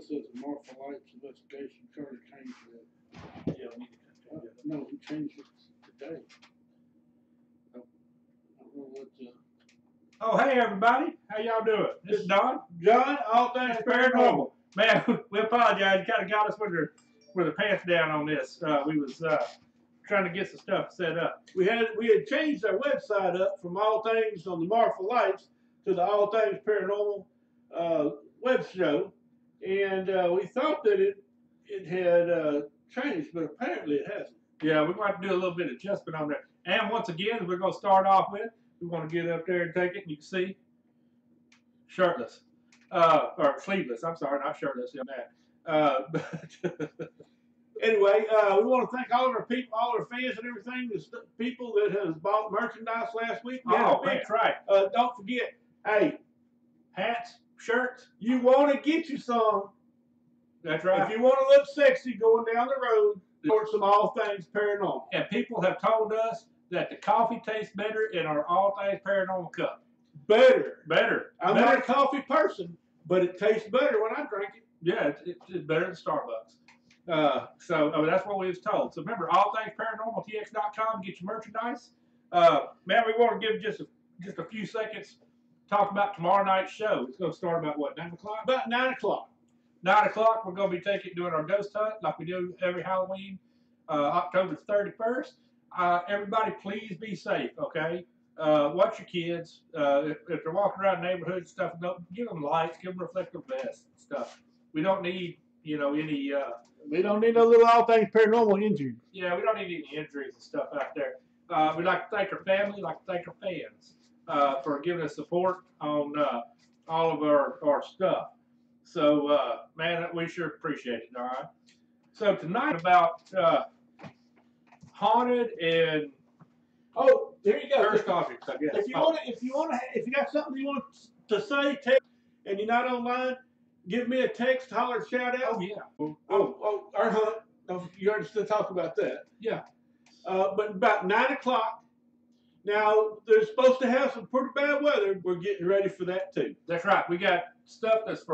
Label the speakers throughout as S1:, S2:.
S1: says the Marfa Lights investigation. Carter changed it.
S2: Yeah, we need to change it.
S1: No, he changed it today. I don't know what
S2: Oh, hey everybody, how y'all doing? This is Don.
S1: John, all things paranormal.
S2: Man, we apologize. You kind of got us with the pants down on this. We was trying to get some stuff set up.
S1: We had changed our website up from All Things on the Marfa Lights to the All Things Paranormal web show, and we thought that it had changed, but apparently it hasn't.
S2: Yeah, we're going to have to do a little bit of adjustment on that. And once again, we're going to start off with, we want to get up there and take it, and you can see, shirtless. Or sleeveless, I'm sorry, not shirtless,
S1: Anyway, we want to thank all of our people, all our fans and everything, the people that has bought merchandise last week.
S2: That's right.
S1: Don't forget, hey,
S2: hats, shirts.
S1: You want to get you some.
S2: That's right.
S1: If you want to look sexy going down the road, for some All Things Paranormal.
S2: And people have told us that the coffee tastes better in our All Things Paranormal cup.
S1: Better. I'm
S2: better.
S1: not a coffee person, but it tastes better when I drink it.
S2: Yeah, it's better than Starbucks. So that's what we was told. So remember, allthingsparanormaltx.com, get your merchandise. Man, we want to give just a few seconds talk about tomorrow night's show. It's going to start about what, 9 o'clock?
S1: About 9 o'clock.
S2: 9 o'clock, we're going to be doing our ghost hunt like we do every Halloween, October 31st. Everybody, please be safe, okay? Watch your kids. If they're walking around the neighborhood and stuff, give them lights, give them reflective vests and stuff. We don't need, any...
S1: we don't need no little All Things Paranormal injuries.
S2: Yeah, we don't need any injuries and stuff out there. We'd like to thank our family, like to thank our fans for giving us support on all of our stuff. So, man, we sure appreciate it, all right? So tonight about haunted and
S1: there you go.
S2: cursed objects, I guess.
S1: If you got something you want to say, text, and you're not online, give me a text, holler, shout out.
S2: Oh, yeah.
S1: Our hunt. You already still talk about that.
S2: Yeah.
S1: But about 9 o'clock. Now, they're supposed to have some pretty bad weather. We're getting ready for that, too.
S2: That's right. We got stuff that's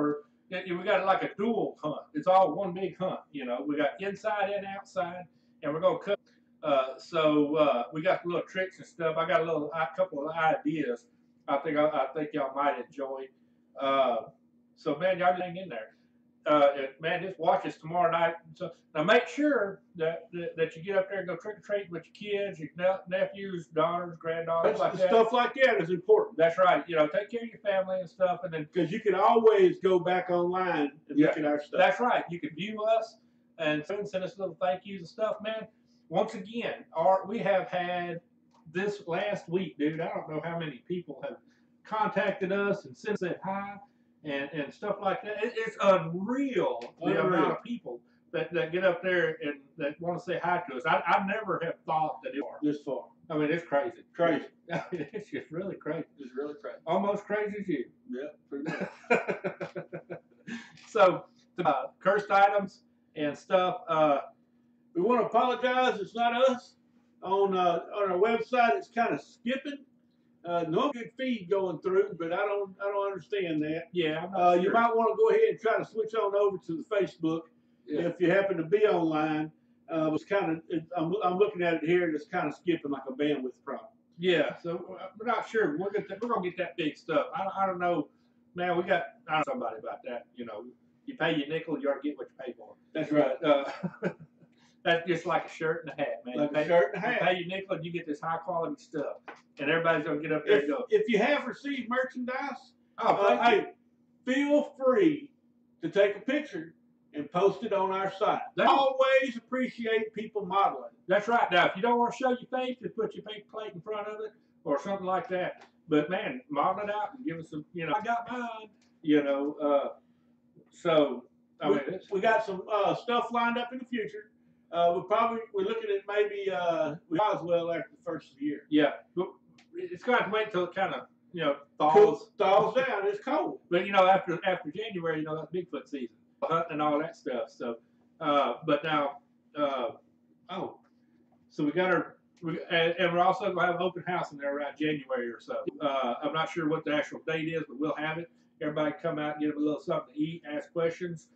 S2: we got like a dual hunt. It's all one big hunt, We got inside and outside, and we're going to cut. So we got little tricks and stuff. I got a couple of ideas I think y'all might enjoy. So, man, y'all just hang in there. Man, just watch us tomorrow night. So now make sure that you get up there and go trick or treat with your kids, your nephews, daughters, granddaughters, like that.
S1: Stuff like that is important.
S2: That's right. Take care of your family and stuff, and then
S1: because you can always go back online and look at our stuff.
S2: That's right. You can view us and send us little thank yous and stuff, man. Once again, we have had this last week, dude. I don't know how many people have contacted us and said hi. And stuff like that. It's unreal the amount of people that get up there and that want to say hi to us. I never have thought that it was
S1: this far.
S2: I mean, it's crazy.
S1: Crazy.
S2: It's just really crazy.
S1: It's really crazy.
S2: Almost crazy as you.
S1: Yeah, pretty much.
S2: So, cursed items and stuff.
S1: We want to apologize. It's not us. On our website, it's kind of skipping. No good feed going through, but I don't understand that.
S2: Yeah, I'm not sure.
S1: You might want to go ahead and try to switch on over to the Facebook if you happen to be online. It's kind of I'm looking at it here, and it's kind of skipping like a bandwidth problem.
S2: Yeah, so we're not sure. We're gonna get that big stuff. I don't know, man. I know somebody about that. You pay your nickel, you ought to get what you pay for.
S1: That's right.
S2: That's just like a shirt and a hat, man.
S1: Like a shirt and a hat.
S2: You pay your nickel and you get this high quality stuff. And everybody's going to get up there and go.
S1: If you have received merchandise,
S2: hey,
S1: feel free to take a picture and post it on our site. I always appreciate people modeling.
S2: That's right. Now, if you don't want to show your face, just put your paper plate in front of it or something like that. But, man, model it out and give us some, I got mine, So, we got some stuff lined up in the future. We're looking at maybe we might as well after the first of the year. Yeah, but it's going to have to wait until it kind of thaws
S1: down. It's cold.
S2: But after January, that's Bigfoot season, hunting and all that stuff. So, but now, so we got and we're also going to have an open house in there around January or so. I'm not sure what the actual date is, but we'll have it. Everybody come out and get them a little something to eat, ask questions.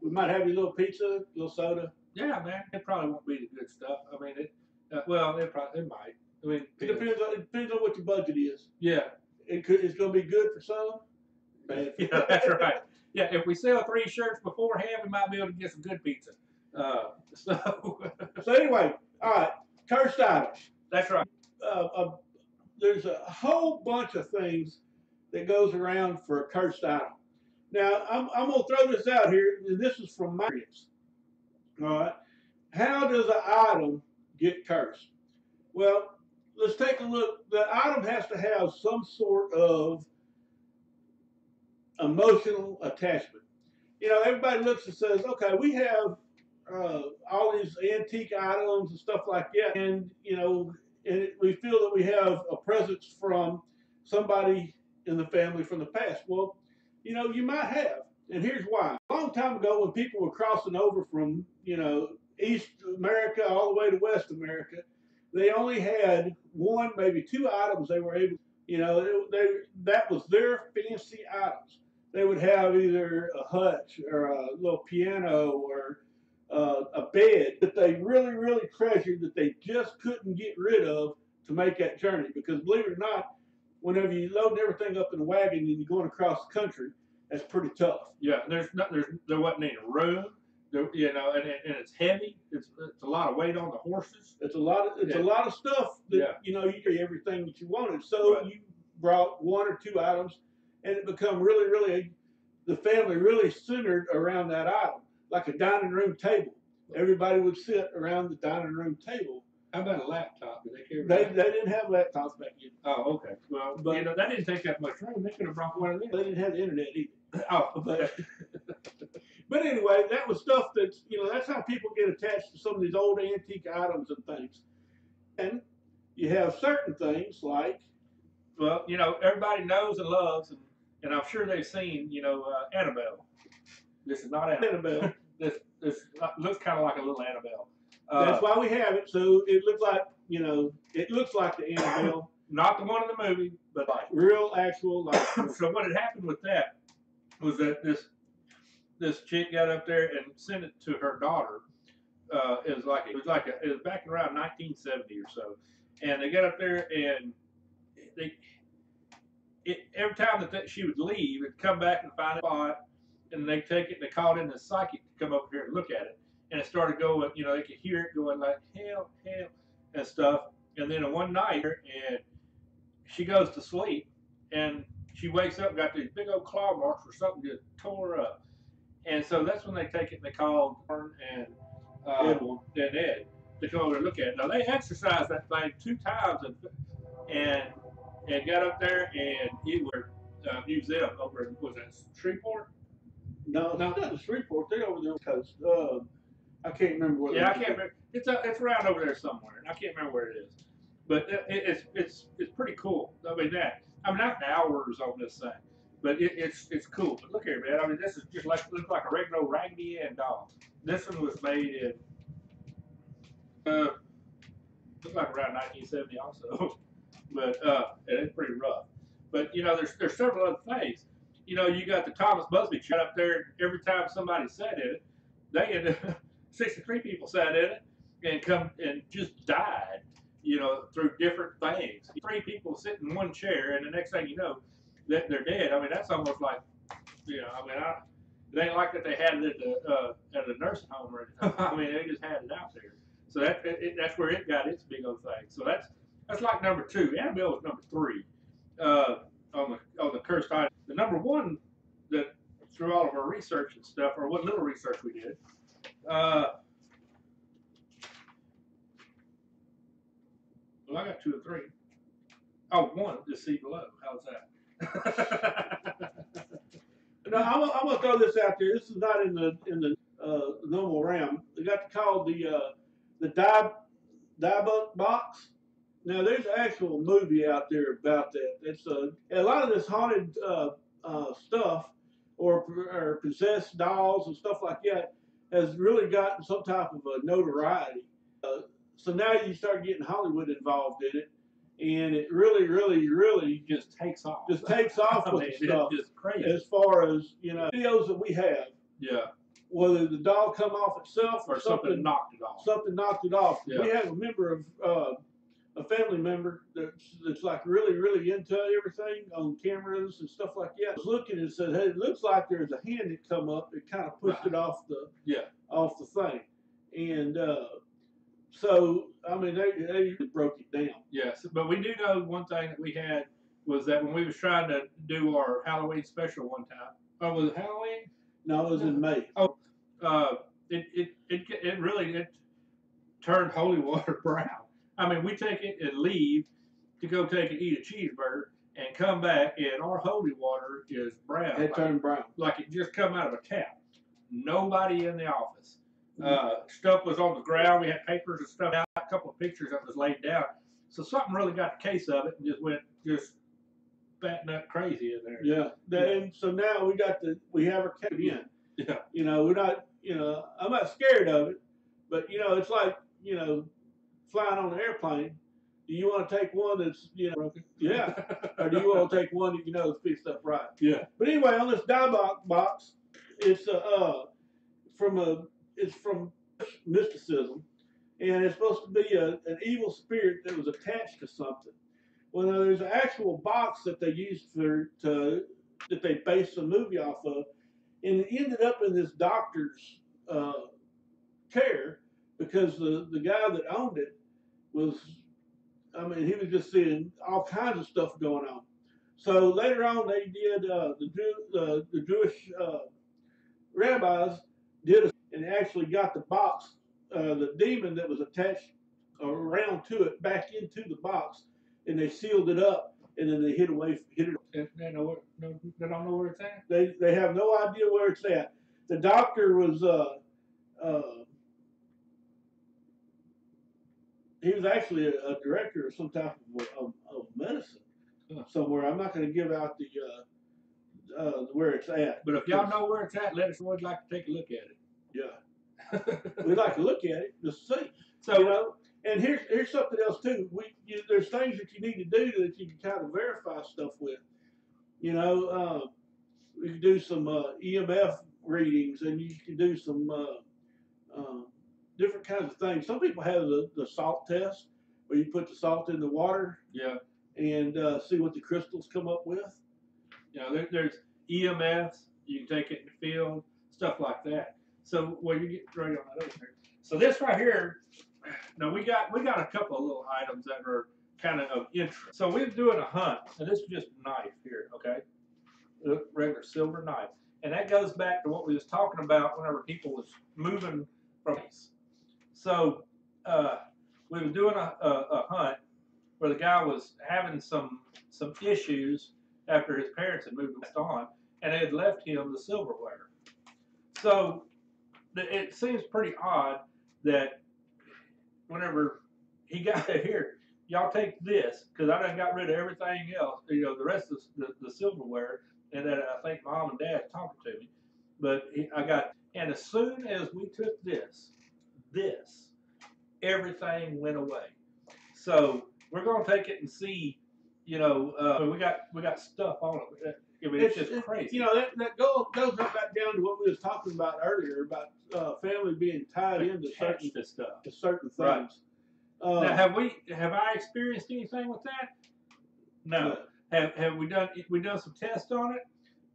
S1: We might have you a little pizza, a little soda.
S2: Yeah, man, it probably won't be the good stuff. I mean, it might. I mean,
S1: It depends on what your budget is.
S2: Yeah,
S1: it's going to be good for some. Bad for
S2: yeah, that's right. Yeah, if we sell 3 shirts beforehand, we might be able to get some good pizza.
S1: So anyway, all right, cursed items.
S2: That's right.
S1: There's a whole bunch of things that goes around for a cursed item. Now, I'm going to throw this out here, and this is from my experience. All right, how does an item get cursed? Well, let's take a look. The item has to have some sort of emotional attachment. You know, everybody looks and says, okay, we have all these antique items and stuff like that, and you know, we feel that we have a presence from somebody in the family from the past. Well, you know, you might have, and here's why. A long time ago, when people were crossing over from, you know, East America all the way to West America, they only had 1, maybe 2 items they were able. You know, that was their fancy items. They would have either a hutch or a little piano or a bed that they really, really treasured that they just couldn't get rid of to make that journey. Because believe it or not, whenever you load everything up in a wagon and you're going across the country, that's pretty tough.
S2: Yeah, there wasn't any room. You know, and it's heavy. It's a lot of weight on the horses.
S1: It's a lot of stuff that you know, you get everything that you wanted. So you brought 1 or 2 items, and it become really, really, the family really centered around that item, like a dining room table. Everybody would sit around the dining room table.
S2: How about a laptop? Did they care
S1: about They didn't have laptops back then.
S2: Oh, okay. Well, but you know, that didn't take that much room. They could have brought one of them.
S1: They didn't have the internet either.
S2: Oh,
S1: but anyway, that was stuff that's, you know, that's how people get attached to some of these old antique items and things. And you have certain things like,
S2: well, you know, everybody knows and loves, and I'm sure they've seen, you know, Annabelle. This is not Annabelle. this looks kind of like a little Annabelle.
S1: That's why we have it. So it looks like, you know, it looks like the Annabelle.
S2: Not the one in the movie, but like
S1: real, actual life.
S2: So what had happened with that was that this chick got up there and sent it to her daughter. It was back around 1970 or so, and they got up there and every time that she would leave, it'd come back and find a spot, and they take it and they called in the psychic to come over here and look at it, and it started going. You know, they could hear it going like help, help, and stuff. And then one night, and she goes to sleep, and she wakes up and got these big old claw marks or something just tore her up. And so that's when they take it and they call and Ed to come over and look at it. Now they exercised that thing 2 times and got up there, and it was museum over in, was that Shreveport?
S1: No, not Shreveport. They're over the coast. I can't remember where.
S2: Yeah, I can't remember. It's around over there somewhere, and I can't remember where it is. But it's pretty cool. I mean not hours on this thing, but it's cool. But look here, man. I mean, this is just looks like a regular Raggedy Ann doll. This one was made in looks like around 1970 also, but it's pretty rough. But you know, there's several other things. You know, you got the Thomas Busby chat up there. Every time somebody sat in it, they had 63 people sat in it and come and just died. You know, through different things. 3 people sit in one chair, and the next thing you know, that they're dead. I mean, that's almost like, you know, I mean, it ain't like that they had it at a nursing home or anything. I mean, they just had it out there. So that's where it got its big old thing. So that's like number 2. Annabelle was number 3 on the cursed item. The number 1 that through all of our research and stuff, or what little research we did. Well, I got 2 or 3. Oh, 1 is See Below. How's that?
S1: No, I'm gonna throw this out there. This is not in the normal realm. They got called the die box. Now, there's an actual movie out there about that. It's a lot of this haunted stuff or possessed dolls and stuff like that has really gotten some type of a notoriety. So now you start getting Hollywood involved in it, and it really, really, really
S2: just takes off.
S1: Just takes off with the stuff.
S2: It's just crazy.
S1: As far as, you know, videos that we have.
S2: Yeah.
S1: whether the dog come off itself
S2: or something knocked it off.
S1: Something knocked it off.
S2: Yeah.
S1: We have a member of a family member that's like really, really into everything on cameras and stuff like that. I was looking and said, hey, it looks like there's a hand that come up. It kind of pushed it off the thing. And so, I mean, they broke it down.
S2: Yes, but we do know one thing that we had was that when we was trying to do our Halloween special one time. Oh, was it Halloween?
S1: No, it was in May.
S2: Oh, it really turned holy water brown. I mean, we take it and leave to go eat a cheeseburger and come back, and our holy water is brown.
S1: It turned brown.
S2: Like it just come out of a tap. Nobody in the office. Stuff was on the ground. We had papers and stuff out, a couple of pictures that was laid down. So something really got the case of it and just fat nut crazy in there.
S1: Yeah. And so now we have her kept in.
S2: Yeah.
S1: You know, we're not, you know, I'm not scared of it, but you know, it's like, you know, flying on an airplane. Do you want to take one that's, you know, broken? Yeah. Or do you want to take one that you know is fixed up right?
S2: Yeah.
S1: But anyway, on this die box, it's from mysticism, and it's supposed to be an evil spirit that was attached to something. Well, there's an actual box that they used that they based the movie off of, and it ended up in this doctor's care because the guy that owned it was, I mean, he was just seeing all kinds of stuff going on. So later on, they did the Jewish rabbis did and actually got the box, the demon that was attached around to it back into the box, and they sealed it up, and then they hid it.
S2: They don't know where it's at.
S1: They have no idea where it's at. The doctor was he was actually a director of some type of medicine somewhere. I'm not going to give out the where it's at.
S2: But if y'all know where it's at, let us know. We'd like to take a look at it.
S1: Yeah. We'd like to look at it just to see.
S2: So,
S1: you know, and here's something else too. There's things that you need to do that you can kind of verify stuff with. You know, we can do some EMF readings, and you can do some different kinds of things. Some people have the salt test, where you put the salt in the water.
S2: Yeah.
S1: And see what the crystals come up with.
S2: You know, there's EMFs. You can take it in the field, stuff like that. So, well, you get right on that over there. So this right here, now we got a couple of little items that are kind of interest. So we're doing a hunt, and this is just a knife here, okay? A regular silver knife, and that goes back to what we was talking about whenever people was moving from these. So we were doing a hunt where the guy was having some issues after his parents had moved on, and they had left him the silverware. So it seems pretty odd that whenever he got it here, y'all take this, because I done got rid of everything else, you know, the rest of the silverware, and that I think Mom and Dad talking to me. But and as soon as we took this, everything went away. So we're gonna take it and see, you know, we got stuff on it. I mean, it's just crazy.
S1: You know, that goes back down to what we was talking about earlier about family being tied into certain
S2: stuff,
S1: to certain things.
S2: Right. Now, have I experienced anything with that? No. Have we done some tests on it?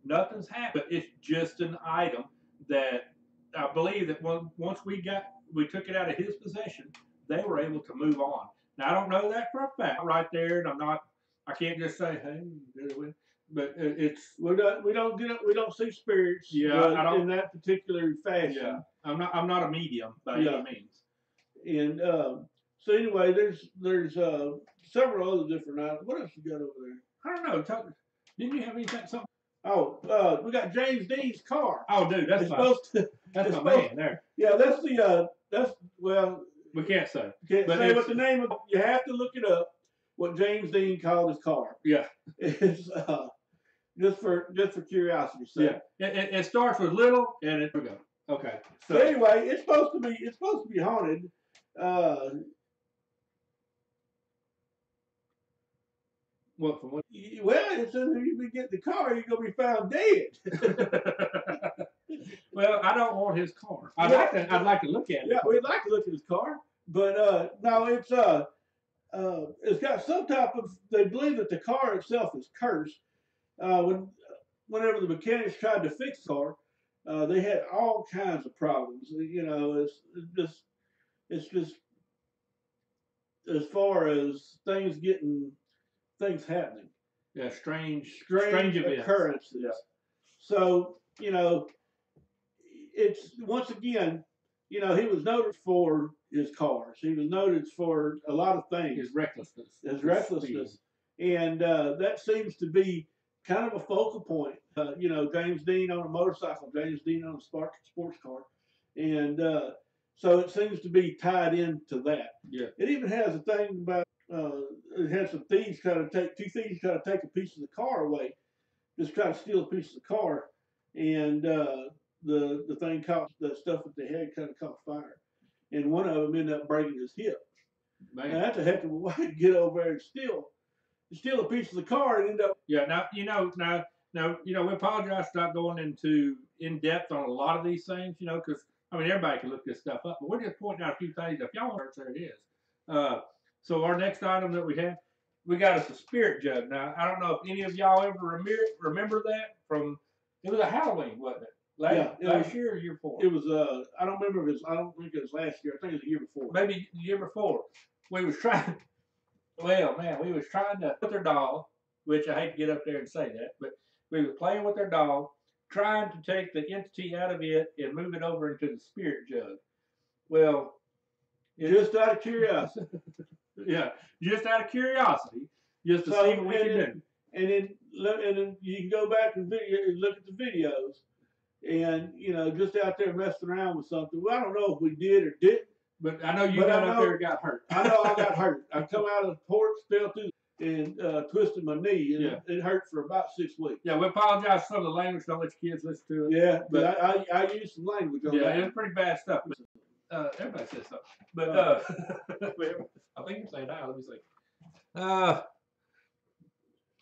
S2: Nothing's happened. It's just an item that I believe that once we took it out of his possession, they were able to move on. Now I don't know that for a fact right there, and I can't just say, hey, but it's
S1: we don't see spirits.
S2: Yeah, I don't,
S1: in that particular fashion.
S2: Yeah, I'm not a medium by any means.
S1: And so anyway, there's several other different items. What else you got over there?
S2: I don't know. Didn't you have anything? Something?
S1: Oh, we got James Dean's car.
S2: Oh, dude, that's my man there.
S1: Yeah, that's well.
S2: We can't say.
S1: Can't say what the name of. You have to look it up. What James Dean called his car.
S2: Yeah.
S1: It's just for curiosity's sake.
S2: Yeah. It starts with little, and it. Okay.
S1: So anyway, it's supposed to be haunted.
S2: What from what?
S1: Well, as soon as you get in the car, you're gonna be found dead.
S2: Well, I don't want his car. I'd like to look at it.
S1: Yeah, we'd like to look at his car, but no, it's got some type of. They believe that the car itself is cursed. Whenever the mechanics tried to fix the car, they had all kinds of problems. You know, it's just as far as things happening.
S2: Yeah, strange
S1: Events. Occurrences. Yeah. So, you know, it's once again, you know, he was noted for his cars. He was noted for a lot of things.
S2: His recklessness.
S1: And that seems to be kind of a focal point. You know, James Dean on a motorcycle, James Dean on a sports car. And so it seems to be tied into that.
S2: Yeah.
S1: It even has a thing about it had some thieves two thieves try to take a piece of the car away, just try to steal a piece of the car, and the thing caught the stuff that they had kind of caught fire, and one of them ended up breaking his hip. Man, and that's a heck of a way to get over there and steal a piece of the car and end up.
S2: Yeah. Now we apologize for not going in depth on a lot of these things, you know, because I mean everybody can look this stuff up, but we're just pointing out a few things. If y'all want to, there it is. So our next item that we got us a spirit jug. Now, I don't know if any of y'all ever remember that from, it was a Halloween, wasn't it? Last year or year before?
S1: It was, I don't remember if I don't think it was last year. I think it was the year before.
S2: Maybe the year before. We was trying to put their doll, which I hate to get up there and say that, but we was playing with their doll, trying to take the entity out of it and move it over into the spirit jug. Well,
S1: just out of curiosity.
S2: Yeah, just out of curiosity, just to see what we can do.
S1: And then you can go back and look at the videos, and you know, just out there messing around with something. Well, I don't know if we did or didn't,
S2: but I know you got up there and got hurt.
S1: I know I got hurt. I come out of the porch, fell through, and twisted my knee, and it hurt for about 6 weeks.
S2: Yeah, we apologize for some of the language. Don't let your kids listen to it.
S1: Yeah, but I used some language on that.
S2: Yeah, it's pretty bad stuff. Everybody says so, but I think you're saying that. Let me see.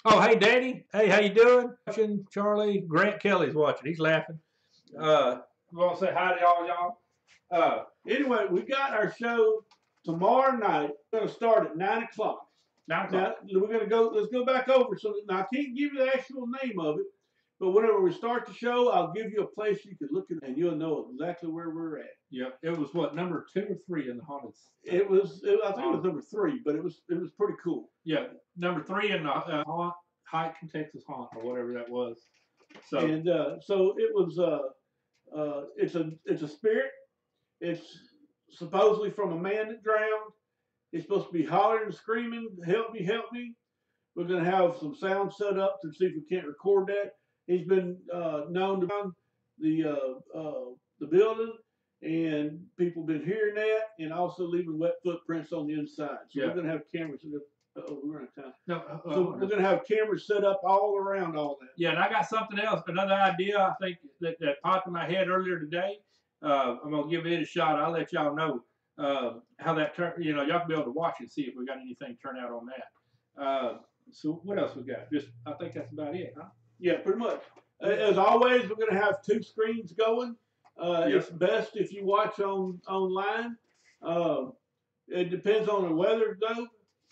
S2: Oh, hey, Danny. Hey, how you doing? Watching Charlie. Grant Kelly's watching. He's laughing. We want to say hi to y'all.
S1: Anyway, we got our show tomorrow night. We're going to start at 9 o'clock.
S2: 9 o'clock.
S1: Now, we're going to go. Let's go back over. So now I can't give you the actual name of it, but whenever we start the show, I'll give you a place you can look at, and you'll know exactly where we're at.
S2: Yeah, it was what, number 2 or 3 in the haunted?
S1: I think it was number 3, but it was pretty cool.
S2: Yeah, number 3 in the Hike in Texas Haunt or whatever that was. So
S1: and so it was. It's a spirit. It's supposedly from a man that drowned. It's supposed to be hollering and screaming, "Help me, help me!" We're going to have some sound set up to see if we can't record that. He's been known to run the building, and people have been hearing that, and also leaving wet footprints on the inside. So we're going to have cameras. We're out of time. No, so we're going to have cameras set up all around all that.
S2: Yeah, and I got something else, another idea I think that popped in my head earlier today. I'm going to give it a shot. I'll let y'all know how that turn. You know, y'all can be able to watch and see if we got anything turn out on that. So what else we got? I think that's about it, huh?
S1: Yeah, pretty much. As always, we're going to have 2 screens going. It's best if you watch online. It depends on the weather, though,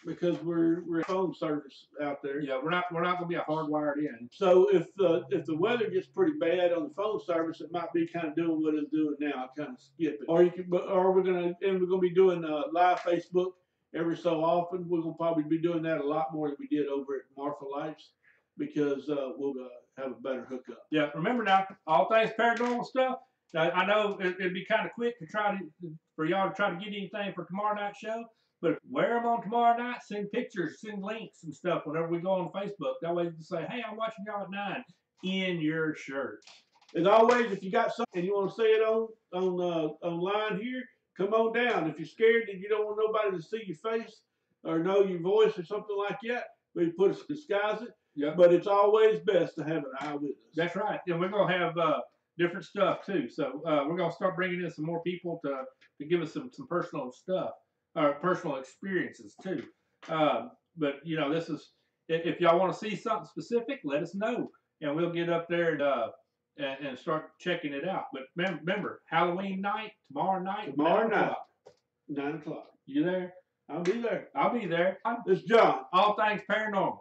S1: because we're phone service out there.
S2: Yeah, we're not going to be a hardwired in.
S1: So if the weather gets pretty bad on the phone service, it might be kind of doing what it's doing now. I kind of skip it. Or we're going to be doing live Facebook every so often. We're going to probably be doing that a lot more than we did over at Marfa Lights, because we'll have a better hookup.
S2: Yeah, remember now, all things paranormal stuff. I know it'd be kind of quick for y'all to try to get anything for tomorrow night's show, but wear them on tomorrow night. Send pictures, send links and stuff whenever we go on Facebook. That way you can say, "Hey, I'm watching y'all at 9" in your shirt.
S1: As always, if you got something and you want to say it online here, come on down. If you're scared that you don't want nobody to see your face or know your voice or something like that, we disguise it.
S2: Yep.
S1: But it's always best to have an eyewitness.
S2: That's right. And we're going to have different stuff too. So we're going to start bringing in some more people to give us some personal stuff, or personal experiences too. But you know, this is, if y'all want to see something specific, let us know, and we'll get up there and start checking it out. But remember, Halloween night, tomorrow night,
S1: Tomorrow
S2: 9
S1: night,
S2: o'clock.
S1: 9 o'clock.
S2: You there?
S1: I'll be there.
S2: I'll be there.
S1: This is John.
S2: All things paranormal.